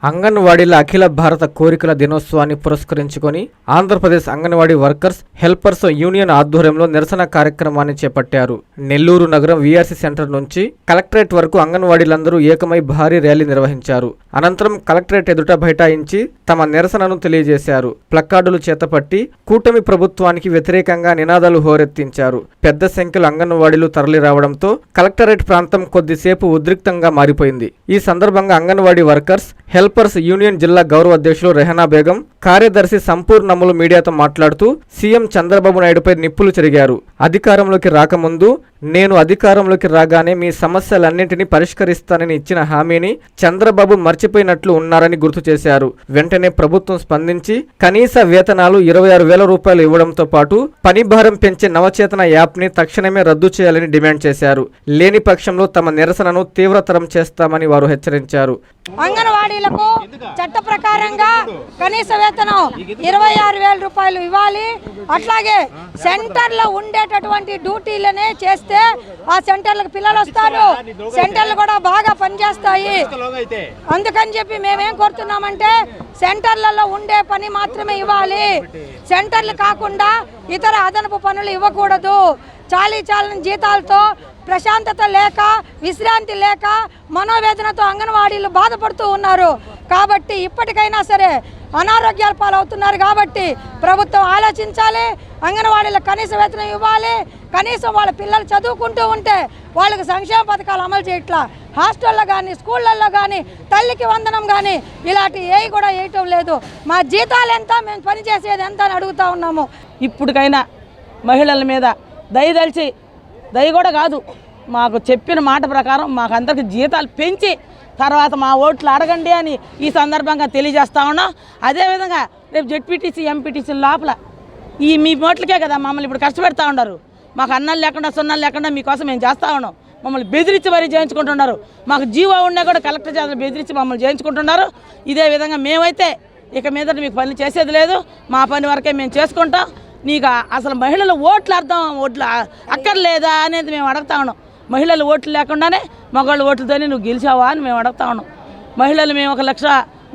అంగన్వాడీల అఖిల భారత కోరికల దినోత్సవాన్ని పురస్కరించుకొని Andhra Pradesh anganwadi workers helpers union ఆధ్వర్యంలో నిరసన కార్యక్రమాన్ని చేపట్టారు. నెల్లూరు నగరం వీఆర్సీ సెంటర్ నుంచి కలెక్టరేట్ వరకు అంగన్వాడీలందరూ ఏకమై భారీ ర్యాలీ నిర్వహించారు. అనంతరం కలెక్టరేట్ ఎదుట బైఠాయించి తమ నిరసనను తెలియజేశారు. ప్లకార్డులు చేతపట్టి కూటమి ప్రభుత్వానికి వ్యతిరేకంగా నినాదాలు హోరెత్తించారు. పెద్ద సంఖ్యలో అంగన్వాడీలు తరలి రావడంతో కలెక్టరేట్ ప్రాంతం కొద్దిసేపు ఉద్రిక్తంగా మారిపోయింది. ఈ సందర్భంగా అంగన్వాడీ వర్కర్స్ హెల్పర్స్ యూనియన్ జిల్లా గౌరవ అధ్యక్షులు రెహనా బేగం, కార్యదర్శి సంపూర్ణములు మీడియాతో మాట్లాడుతూ సీఎం చంద్రబాబు నాయుడుపై నిప్పులు చెరిగారు. అధికారంలోకి రాకముందు నేను అధికారంలోకి రాగానే మీ సమస్యలన్నింటినీ పరిష్కరిస్తానని ఇచ్చిన హామీని చంద్రబాబు మర్చిపోయినట్లు ఉన్నారని గుర్తు చేశారు. వెంటనే ప్రభుత్వం స్పందించి కనీస వేతనాలు 26,000 రూపాయలు ఇవ్వడంతో పాటు పని భారం పెంచే నవచేతన యాప్ని తక్షణమే రద్దు చేయాలని డిమాండ్ చేశారు. లేని పక్షంలో తమ నిరసనను తీవ్రతరం చేస్తామని వారు హెచ్చరించారు. అంగన్వాడీలకు చట్ట ప్రకారంగా కనీస వేతనం 26,000 రూపాయలు ఇవ్వాలి. అట్లాగే సెంటర్లో ఉండేటటువంటి డ్యూటీలనే చేస్తే ఆ సెంటర్లకు పిల్లలు వస్తారు, సెంటర్లు కూడా బాగా పనిచేస్తాయి. అందుకని చెప్పి మేమేం కోరుతున్నామంటే సెంటర్లలో ఉండే పని మాత్రమే ఇవ్వాలి. సెంటర్లు కాకుండా ఇతర అదనపు పనులు ఇవ్వకూడదు. చాలీచాలని జీతాలతో ప్రశాంతత లేక, విశ్రాంతి లేక, మనోవేదనతో అంగన్వాడీలు బాధపడుతూ ఉన్నారు. కాబట్టి ఇప్పటికైనా సరే అనారోగ్యాల పాలవుతున్నారు. కాబట్టి ప్రభుత్వం ఆలోచించాలి. అంగన్వాడీలకు కనీస వేతనం ఇవ్వాలి. కనీసం వాళ్ళ పిల్లలు చదువుకుంటూ ఉంటే వాళ్ళకి సంక్షేమ పథకాలు అమలు చేయట్లా. హాస్టల్లో కానీ, స్కూళ్ళల్లో కానీ, తల్లికి వందనం కానీ ఇలాంటి ఏవి కూడా వేయటం లేదు. మా జీతాలు ఎంత, మేము పనిచేసేది ఎంత అని అడుగుతూ ఉన్నాము. ఇప్పటికైనా మహిళల మీద దయదలిచి, దయ కూడా కాదు, మాకు చెప్పిన మాట ప్రకారం మాకు అందరికి జీతాలు పెంచి తర్వాత మా ఓట్లు అడగండి అని ఈ సందర్భంగా తెలియజేస్తా ఉన్నాం. అదేవిధంగా రేపు జెడ్పీటీసీ, ఎంపీటీసీ లోపల ఈ మీ ఓట్లకే కదా మమ్మల్ని ఇప్పుడు కష్టపెడతా ఉన్నారు. మాకు అన్నాలు లేకుండా, సున్నాలు లేకుండా మీకోసం మేము చేస్తూ ఉన్నాం. మమ్మల్ని బెదిరించి మరీ చేయించుకుంటున్నారు. మాకు జీవో ఉన్నా కూడా కలెక్టర్ చేత బెదిరించి మమ్మల్ని చేయించుకుంటున్నారు. ఇదే విధంగా మేమైతే ఇక మీద మీకు పని చేసేది లేదు. మా పని వరకే మేము చేసుకుంటాం. నీకు అసలు మహిళల ఓట్లు ఓట్లు అక్కర్లేదా అనేది మేము అడుగుతా ఉన్నాం. మహిళలు ఓట్లు లేకుండానే మగవాళ్ళ ఓట్లతోనే నువ్వు గెలిచావా అని మేము అడుగుతా ఉన్నాం. మహిళలు మేము 1 లక్ష,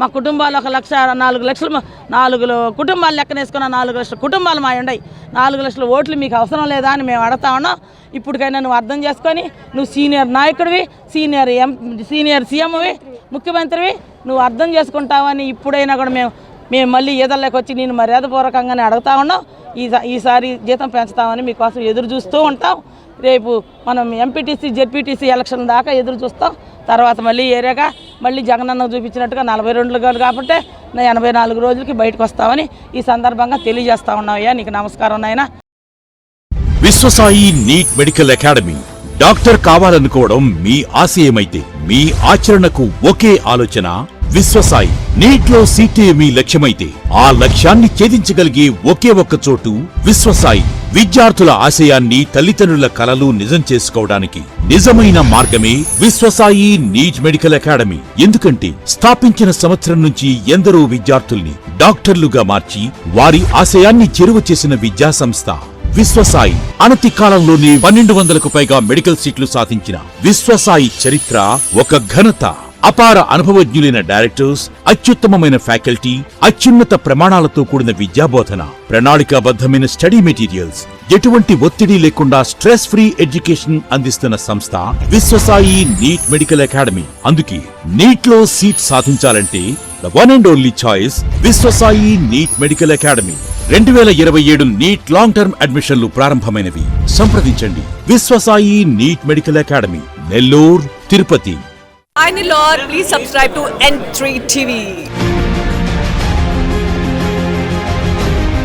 మా కుటుంబాలు 1 లక్ష, 4 లక్షలు, 4 కుటుంబాలు లెక్కనేసుకున్న 4 లక్షల కుటుంబాలు మా ఉన్నాయి. 4 లక్షల ఓట్లు మీకు అవసరం లేదా అని మేము అడుగుతా ఉన్నాం. ఇప్పటికైనా నువ్వు అర్థం చేసుకొని, నువ్వు సీనియర్ నాయకుడివి, సీనియర్ సీఎంవి, ముఖ్యమంత్రివి, నువ్వు అర్థం చేసుకుంటావని ఇప్పుడైనా కూడా మేము మళ్ళీ ఈదల్లోకి వచ్చి నేను మర్యాదపూర్వకంగానే అడుగుతా ఉన్నాం. ఈసారి జీతం పెంచుతామని మీకోసం ఎదురు చూస్తూ ఉంటాం. రేపు మనం ఎంపీటీసీ, జెడ్పీటీసీ ఎలక్షన్ దాకా ఎదురు చూస్తాం. తర్వాత మళ్ళీ ఏరియాగా మళ్ళీ జగనన్న చూపించినట్టుగా 42 కాబట్టి 84 రోజులకి బయటకు వస్తామని ఈ సందర్భంగా తెలియజేస్తా ఉన్నామయ్యా. నీకు నమస్కారం నాయనా. Viswasai NEET medical academy. Doctor కావాలనుకోవడం మీ ఆశయమైతే మీ ఆచరణకు ఒకే ఆలోచన విశ్వసాయి. నీట్ లో సీటే మీ లక్ష్యమైతే ఆ లక్ష్యాన్ని ఛేదించగలిగే ఒకే ఒక్క చోటు విశ్వసాయి. విద్యార్థుల ఆశయాన్ని, తల్లిదండ్రుల కలలు నిజం చేసుకోవడానికి నిజమైన మార్గమే విశ్వసాయి నీట్ మెడికల్ అకాడమీ. ఎందుకంటే స్థాపించిన సంవత్సరం నుంచి ఎందరో విద్యార్థుల్ని డాక్టర్లుగా మార్చి వారి ఆశయాన్ని చేరువ చేసిన విద్యా సంస్థ విశ్వసాయి. అనతి కాలంలోనే 1200కు పైగా మెడికల్ సీట్లు సాధించిన విశ్వసాయి చరిత్ర ఒక ఘనత. అపార అనుభవజ్ఞులైన డైరెక్టర్స్, అత్యుత్తమమైన ఫ్యాకల్టీ, అత్యున్నత ప్రమాణాలతో కూడిన విద్యాబోధన, ప్రణాళికాబద్ధమైన స్టడీ మెటీరియల్స్, ఎటువంటి ఒత్తిడి లేకుండా స్ట్రెస్ ఫ్రీ ఎడ్యుకేషన్ అందిస్తున్న సంస్థ విశ్వసాయి నీట్ మెడికల్ అకాడమీ. అందుకే నీట్ లో సీట్ సాధించాలంటే the one and only choice Viswasai NEET medical academy. 2027 NEET long term అడ్మిషన్లు ప్రారంభమైనవి. సంప్రదించండి Viswasai NEET medical academy, Nellore, Tirupati. Hi Nilor, please subscribe to N3 TV.